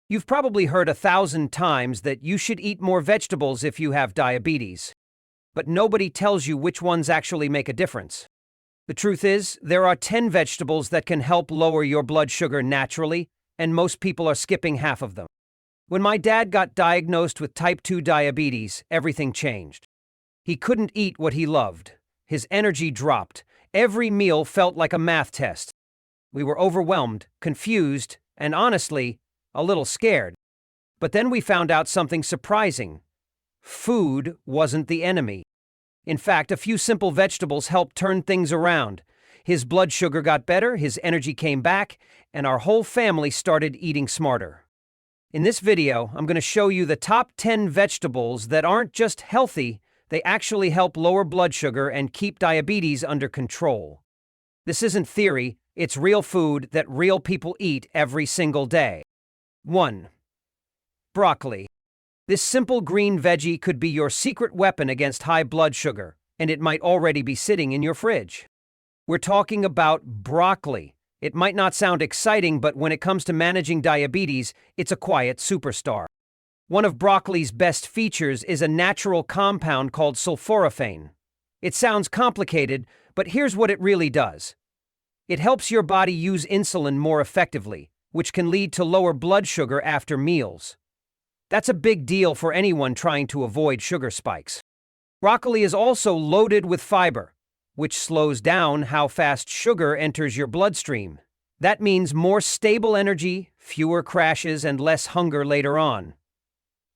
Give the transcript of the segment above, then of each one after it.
You've probably heard 1,000 times that you should eat more vegetables if you have diabetes. But nobody tells you which ones actually make a difference. The truth is, there are 10 vegetables that can help lower your blood sugar naturally, and most people are skipping half of them. When my dad got diagnosed with type 2 diabetes, everything changed. He couldn't eat what he loved. His energy dropped. Every meal felt like a math test. We were overwhelmed, confused, and honestly, a little scared. But then we found out something surprising. Food wasn't the enemy. In fact, a few simple vegetables helped turn things around. His blood sugar got better, his energy came back, and our whole family started eating smarter. In this video, I'm going to show you the top 10 vegetables that aren't just healthy, they actually help lower blood sugar and keep diabetes under control. This isn't theory, it's real food that real people eat every single day. 1. Broccoli. This simple green veggie could be your secret weapon against high blood sugar, and it might already be sitting in your fridge. We're talking about broccoli. It might not sound exciting, but when it comes to managing diabetes, it's a quiet superstar. One of broccoli's best features is a natural compound called sulforaphane. It sounds complicated, but here's what it really does. It helps your body use insulin more effectively, which can lead to lower blood sugar after meals. That's a big deal for anyone trying to avoid sugar spikes. Broccoli is also loaded with fiber, which slows down how fast sugar enters your bloodstream. That means more stable energy, fewer crashes, and less hunger later on.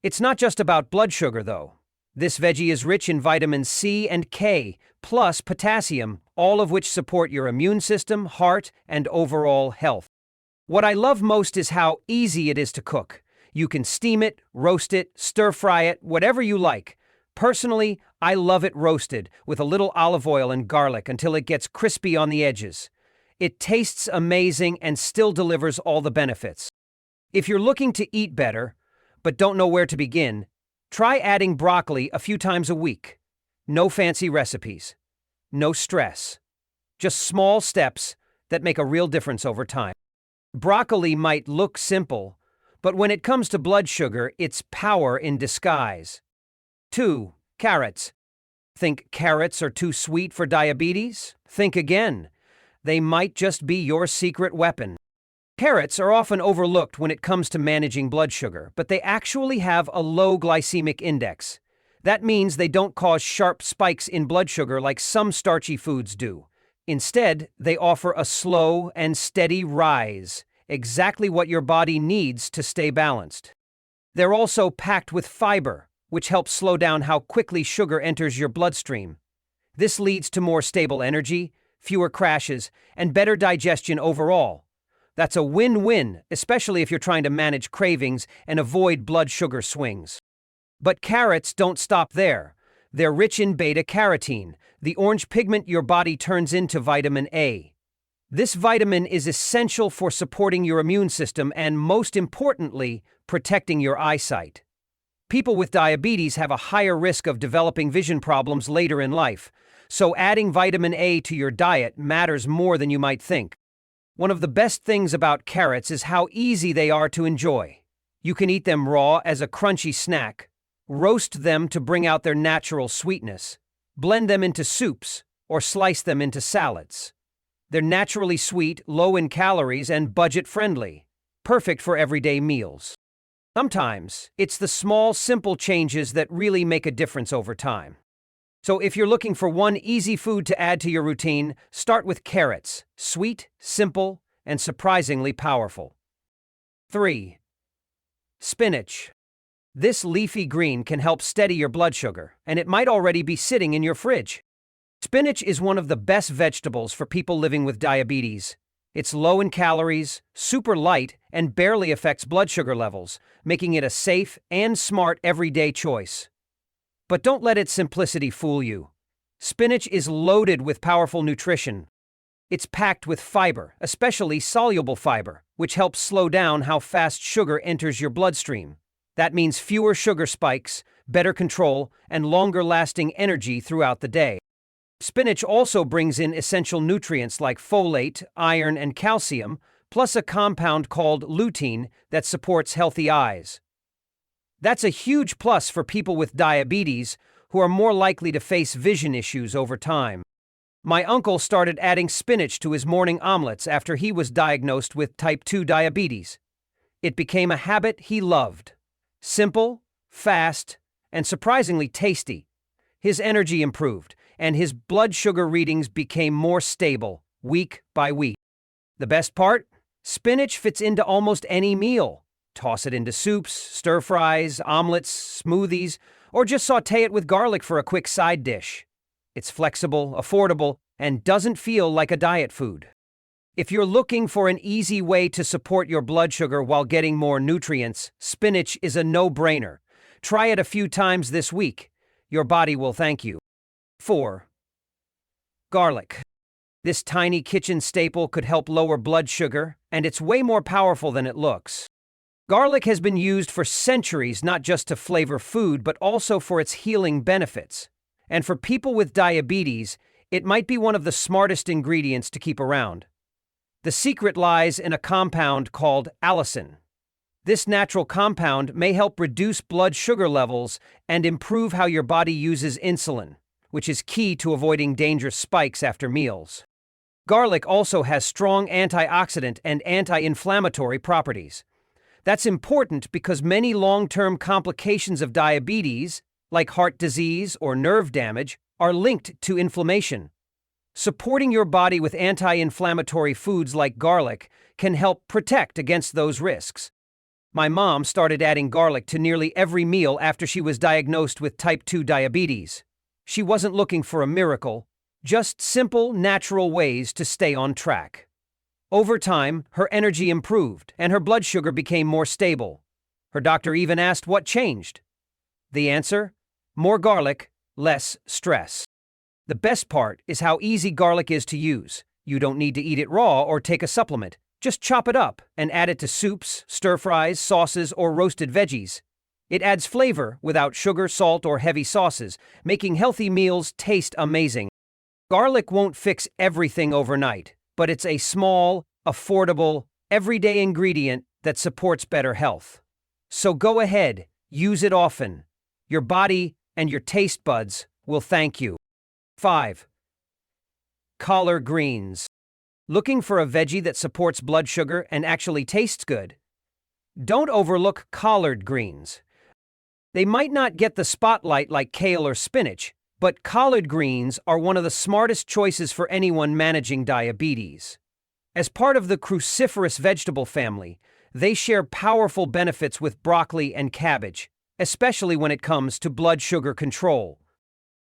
It's not just about blood sugar, though. This veggie is rich in vitamins C and K, plus potassium, all of which support your immune system, heart, and overall health. What I love most is how easy it is to cook. You can steam it, roast it, stir-fry it, whatever you like. Personally, I love it roasted, with a little olive oil and garlic until it gets crispy on the edges. It tastes amazing and still delivers all the benefits. If you're looking to eat better, but don't know where to begin, try adding broccoli a few times a week. No fancy recipes. No stress. Just small steps that make a real difference over time. Broccoli might look simple, but when it comes to blood sugar, it's power in disguise. 2. Carrots. Think carrots are too sweet for diabetes? Think again. They might just be your secret weapon. Carrots are often overlooked when it comes to managing blood sugar, but they actually have a low glycemic index. That means they don't cause sharp spikes in blood sugar like some starchy foods do. Instead, they offer a slow and steady rise, exactly what your body needs to stay balanced. They're also packed with fiber, which helps slow down how quickly sugar enters your bloodstream. This leads to more stable energy, fewer crashes, and better digestion overall. That's a win-win, especially if you're trying to manage cravings and avoid blood sugar swings. But carrots don't stop there. They're rich in beta-carotene, the orange pigment your body turns into vitamin A. This vitamin is essential for supporting your immune system and, most importantly, protecting your eyesight. People with diabetes have a higher risk of developing vision problems later in life, so adding vitamin A to your diet matters more than you might think. One of the best things about carrots is how easy they are to enjoy. You can eat them raw as a crunchy snack, roast them to bring out their natural sweetness, blend them into soups, or slice them into salads. They're naturally sweet, low in calories, and budget-friendly, perfect for everyday meals. Sometimes, it's the small, simple changes that really make a difference over time. So if you're looking for one easy food to add to your routine, start with carrots. Sweet, simple, and surprisingly powerful. 3. Spinach. This leafy green can help steady your blood sugar, and it might already be sitting in your fridge. Spinach is one of the best vegetables for people living with diabetes. It's low in calories, super light, and barely affects blood sugar levels, making it a safe and smart everyday choice. But don't let its simplicity fool you. Spinach is loaded with powerful nutrition. It's packed with fiber, especially soluble fiber, which helps slow down how fast sugar enters your bloodstream. That means fewer sugar spikes, better control, and longer-lasting energy throughout the day. Spinach also brings in essential nutrients like folate, iron, and calcium, plus a compound called lutein that supports healthy eyes. That's a huge plus for people with diabetes who are more likely to face vision issues over time. My uncle started adding spinach to his morning omelets after he was diagnosed with type 2 diabetes. It became a habit he loved. Simple, fast, and surprisingly tasty. His energy improved, and his blood sugar readings became more stable, week by week. The best part? Spinach fits into almost any meal. Toss it into soups, stir-fries, omelets, smoothies, or just sauté it with garlic for a quick side dish. It's flexible, affordable, and doesn't feel like a diet food. If you're looking for an easy way to support your blood sugar while getting more nutrients, spinach is a no-brainer. Try it a few times this week. Your body will thank you. 4. Garlic. This tiny kitchen staple could help lower blood sugar, and it's way more powerful than it looks. Garlic has been used for centuries not just to flavor food, but also for its healing benefits. And for people with diabetes, it might be one of the smartest ingredients to keep around. The secret lies in a compound called allicin. This natural compound may help reduce blood sugar levels and improve how your body uses insulin, which is key to avoiding dangerous spikes after meals. Garlic also has strong antioxidant and anti-inflammatory properties. That's important because many long-term complications of diabetes, like heart disease or nerve damage, are linked to inflammation. Supporting your body with anti-inflammatory foods like garlic can help protect against those risks. My mom started adding garlic to nearly every meal after she was diagnosed with type 2 diabetes. She wasn't looking for a miracle, just simple, natural ways to stay on track. Over time, her energy improved and her blood sugar became more stable. Her doctor even asked what changed. The answer? More garlic, less stress. The best part is how easy garlic is to use. You don't need to eat it raw or take a supplement. Just chop it up and add it to soups, stir-fries, sauces, or roasted veggies. It adds flavor without sugar, salt, or heavy sauces, making healthy meals taste amazing. Garlic won't fix everything overnight, but it's a small, affordable, everyday ingredient that supports better health. So go ahead, use it often. Your body and your taste buds will thank you. 5. Collard greens. Looking for a veggie that supports blood sugar and actually tastes good? Don't overlook collard greens. They might not get the spotlight like kale or spinach, but collard greens are one of the smartest choices for anyone managing diabetes. As part of the cruciferous vegetable family, they share powerful benefits with broccoli and cabbage, especially when it comes to blood sugar control.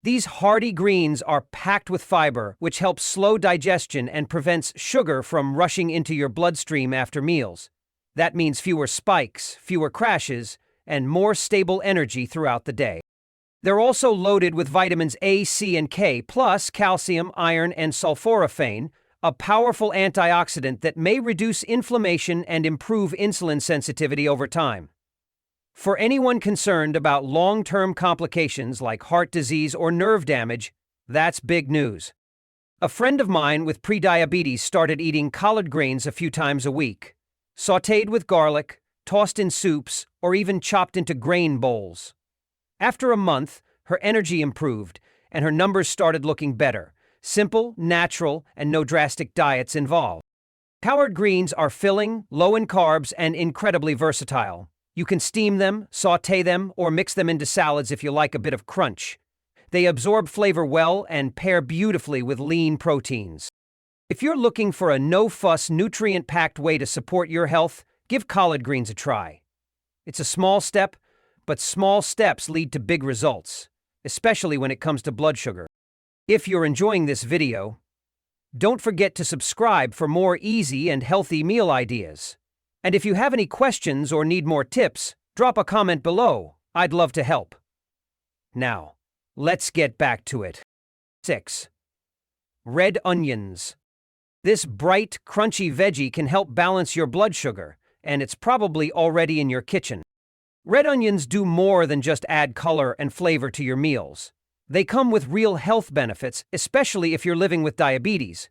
These hearty greens are packed with fiber, which helps slow digestion and prevents sugar from rushing into your bloodstream after meals. That means fewer spikes, fewer crashes, and more stable energy throughout the day. They're also loaded with vitamins A, C, and K, plus calcium, iron, and sulforaphane, a powerful antioxidant that may reduce inflammation and improve insulin sensitivity over time. For anyone concerned about long-term complications like heart disease or nerve damage, that's big news. A friend of mine with prediabetes started eating collard greens a few times a week, sautéed with garlic, tossed in soups, or even chopped into grain bowls. After a month, her energy improved, and her numbers started looking better. Simple, natural, and no drastic diets involved. Collard greens are filling, low in carbs, and incredibly versatile. You can steam them, sauté them, or mix them into salads if you like a bit of crunch. They absorb flavor well and pair beautifully with lean proteins. If you're looking for a no-fuss, nutrient-packed way to support your health, give collard greens a try. It's a small step, but small steps lead to big results, especially when it comes to blood sugar. If you're enjoying this video, don't forget to subscribe for more easy and healthy meal ideas. And if you have any questions or need more tips, drop a comment below. I'd love to help. Now, let's get back to it. 6. Red onions. This bright, crunchy veggie can help balance your blood sugar, and it's probably already in your kitchen. Red onions do more than just add color and flavor to your meals. They come with real health benefits, especially if you're living with diabetes.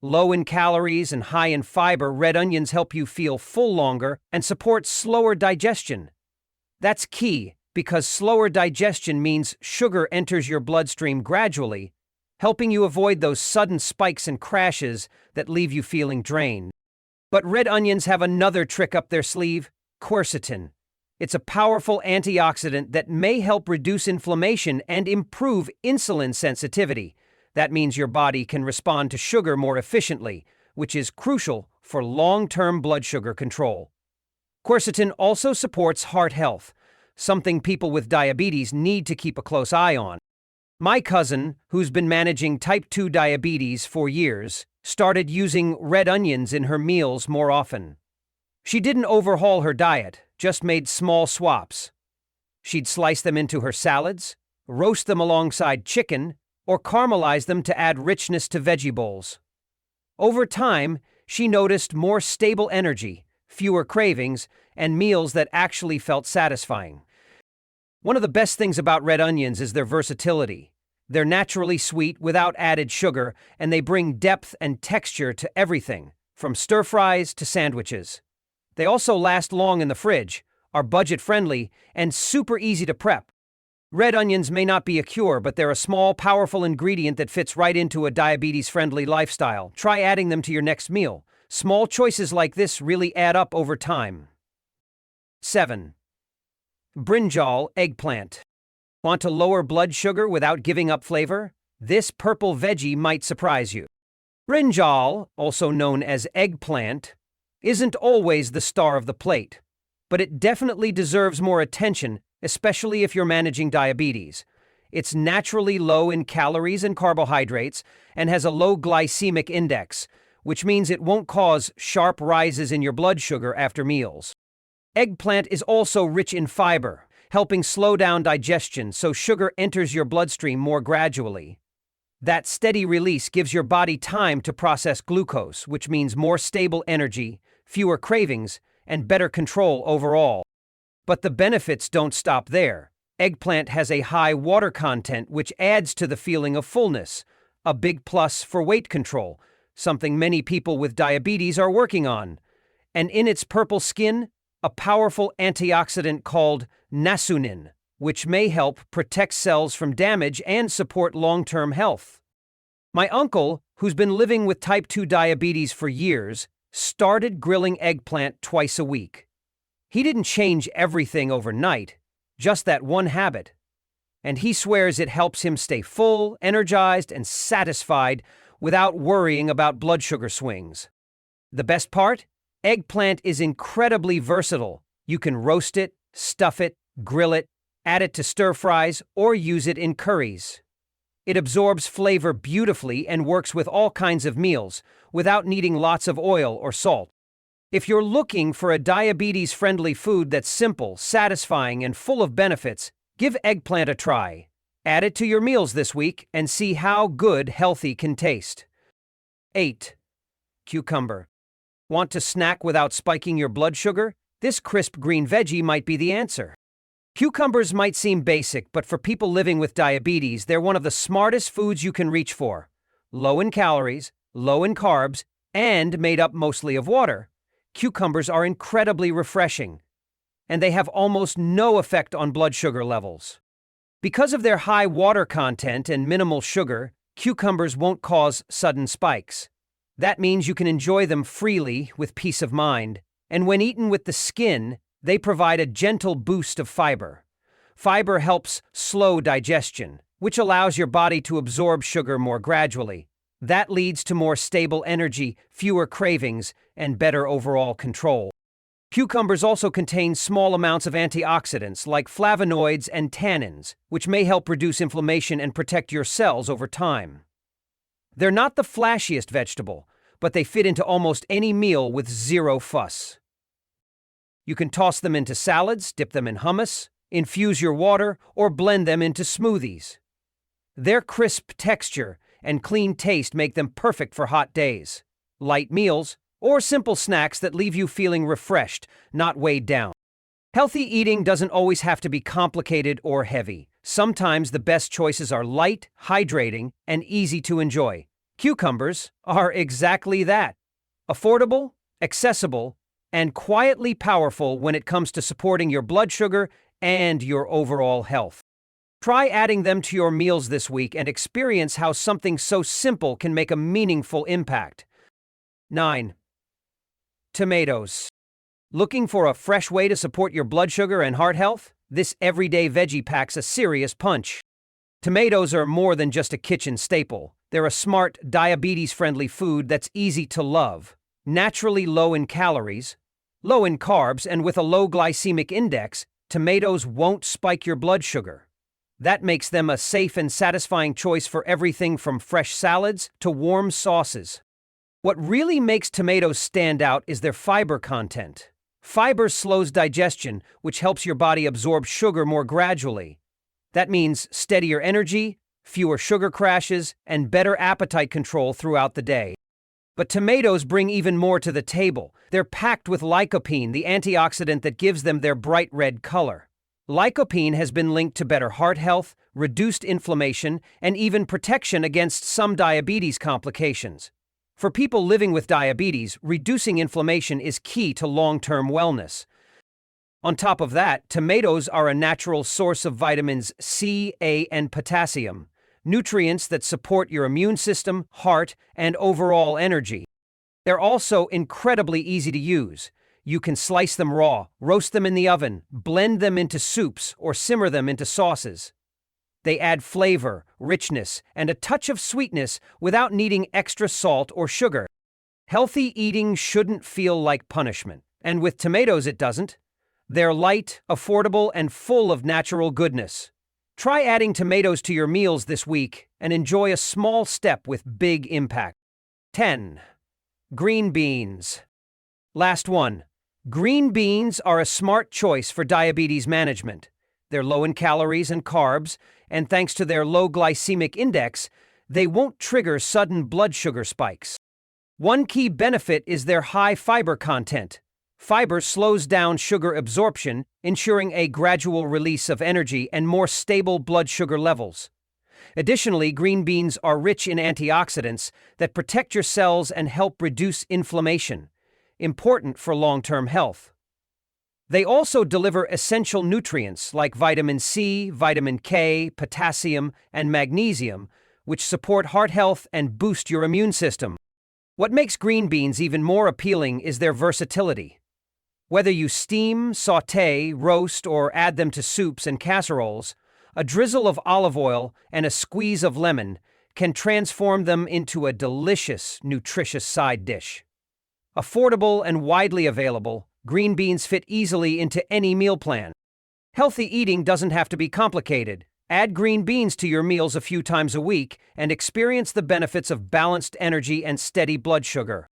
Low in calories and high in fiber, red onions help you feel full longer and support slower digestion. That's key because slower digestion means sugar enters your bloodstream gradually, helping you avoid those sudden spikes and crashes that leave you feeling drained. But red onions have another trick up their sleeve: quercetin. It's a powerful antioxidant that may help reduce inflammation and improve insulin sensitivity. That means your body can respond to sugar more efficiently, which is crucial for long-term blood sugar control. Quercetin also supports heart health, something people with diabetes need to keep a close eye on. My cousin, who's been managing type 2 diabetes for years, started using red onions in her meals more often. She didn't overhaul her diet, just made small swaps. She'd slice them into her salads, roast them alongside chicken, or caramelize them to add richness to veggie bowls. Over time, she noticed more stable energy, fewer cravings, and meals that actually felt satisfying. One of the best things about red onions is their versatility. They're naturally sweet without added sugar, and they bring depth and texture to everything, from stir-fries to sandwiches. They also last long in the fridge, are budget-friendly, and super easy to prep. Red onions may not be a cure, but they're a small, powerful ingredient that fits right into a diabetes-friendly lifestyle. Try adding them to your next meal. Small choices like this really add up over time. 7. Brinjal eggplant. Want to lower blood sugar without giving up flavor? This purple veggie might surprise you. Brinjal, also known as eggplant, isn't always the star of the plate, but it definitely deserves more attention, especially if you're managing diabetes. It's naturally low in calories and carbohydrates and has a low glycemic index, which means it won't cause sharp rises in your blood sugar after meals. Eggplant is also rich in fiber, helping slow down digestion so sugar enters your bloodstream more gradually. That steady release gives your body time to process glucose, which means more stable energy, fewer cravings, and better control overall. But the benefits don't stop there. Eggplant has a high water content, which adds to the feeling of fullness, a big plus for weight control, something many people with diabetes are working on. And in its purple skin, a powerful antioxidant called nasunin, which may help protect cells from damage and support long-term health. My uncle, who's been living with type 2 diabetes for years, started grilling eggplant twice a week. He didn't change everything overnight, just that one habit. And he swears it helps him stay full, energized, and satisfied without worrying about blood sugar swings. The best part? Eggplant is incredibly versatile. You can roast it, stuff it, grill it, add it to stir-fries, or use it in curries. It absorbs flavor beautifully and works with all kinds of meals, without needing lots of oil or salt. If you're looking for a diabetes-friendly food that's simple, satisfying, and full of benefits, give eggplant a try. Add it to your meals this week and see how good healthy can taste. 8. Cucumber. Want to snack without spiking your blood sugar? This crisp green veggie might be the answer. Cucumbers might seem basic, but for people living with diabetes, they're one of the smartest foods you can reach for. Low in calories, low in carbs, and made up mostly of water. Cucumbers are incredibly refreshing, and they have almost no effect on blood sugar levels. Because of their high water content and minimal sugar, cucumbers won't cause sudden spikes. That means you can enjoy them freely with peace of mind, and when eaten with the skin, they provide a gentle boost of fiber. Fiber helps slow digestion, which allows your body to absorb sugar more gradually. That leads to more stable energy, fewer cravings, and better overall control. Cucumbers also contain small amounts of antioxidants like flavonoids and tannins, which may help reduce inflammation and protect your cells over time. They're not the flashiest vegetable, but they fit into almost any meal with zero fuss. You can toss them into salads, dip them in hummus, infuse your water, or blend them into smoothies. Their crisp texture and clean taste make them perfect for hot days, light meals, or simple snacks that leave you feeling refreshed, not weighed down. Healthy eating doesn't always have to be complicated or heavy. Sometimes the best choices are light, hydrating, and easy to enjoy. Cucumbers are exactly that: affordable, accessible, and quietly powerful when it comes to supporting your blood sugar and your overall health. Try adding them to your meals this week and experience how something so simple can make a meaningful impact. 9. Tomatoes. Looking for a fresh way to support your blood sugar and heart health? This everyday veggie packs a serious punch. Tomatoes are more than just a kitchen staple. They're a smart, diabetes-friendly food that's easy to love, naturally low in calories, low in carbs, and with a low glycemic index. Tomatoes won't spike your blood sugar. That makes them a safe and satisfying choice for everything from fresh salads to warm sauces. What really makes tomatoes stand out is their fiber content. Fiber slows digestion, which helps your body absorb sugar more gradually. That means steadier energy, fewer sugar crashes, and better appetite control throughout the day. But tomatoes bring even more to the table. They're packed with lycopene, the antioxidant that gives them their bright red color. Lycopene has been linked to better heart health, reduced inflammation, and even protection against some diabetes complications. For people living with diabetes, reducing inflammation is key to long-term wellness. On top of that, tomatoes are a natural source of vitamins C, A, and potassium, nutrients that support your immune system, heart, and overall energy. They're also incredibly easy to use. You can slice them raw, roast them in the oven, blend them into soups, or simmer them into sauces. They add flavor, richness, and a touch of sweetness without needing extra salt or sugar. Healthy eating shouldn't feel like punishment, and with tomatoes it doesn't. They're light, affordable, and full of natural goodness. Try adding tomatoes to your meals this week and enjoy a small step with big impact. 10. Green beans. Last one. Green beans are a smart choice for diabetes management. They're low in calories and carbs, and thanks to their low glycemic index, they won't trigger sudden blood sugar spikes. One key benefit is their high fiber content. Fiber slows down sugar absorption, ensuring a gradual release of energy and more stable blood sugar levels. Additionally, green beans are rich in antioxidants that protect your cells and help reduce inflammation, important for long-term health. They also deliver essential nutrients like vitamin C, vitamin K, potassium, and magnesium, which support heart health and boost your immune system. What makes green beans even more appealing is their versatility. Whether you steam, sauté, roast, or add them to soups and casseroles, a drizzle of olive oil and a squeeze of lemon can transform them into a delicious, nutritious side dish. Affordable and widely available, green beans fit easily into any meal plan. Healthy eating doesn't have to be complicated. Add green beans to your meals a few times a week and experience the benefits of balanced energy and steady blood sugar.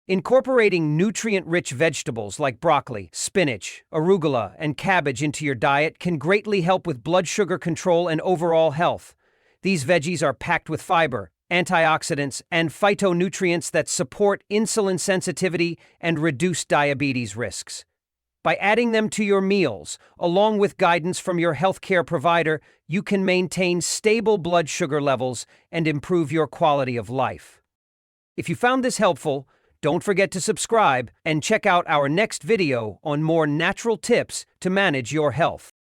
Incorporating nutrient-rich vegetables like broccoli, spinach, arugula, and cabbage into your diet can greatly help with blood sugar control and overall health. These veggies are packed with fiber, antioxidants, and phytonutrients that support insulin sensitivity and reduce diabetes risks. By adding them to your meals, along with guidance from your healthcare provider, you can maintain stable blood sugar levels and improve your quality of life. If you found this helpful, don't forget to subscribe and check out our next video on more natural tips to manage your health.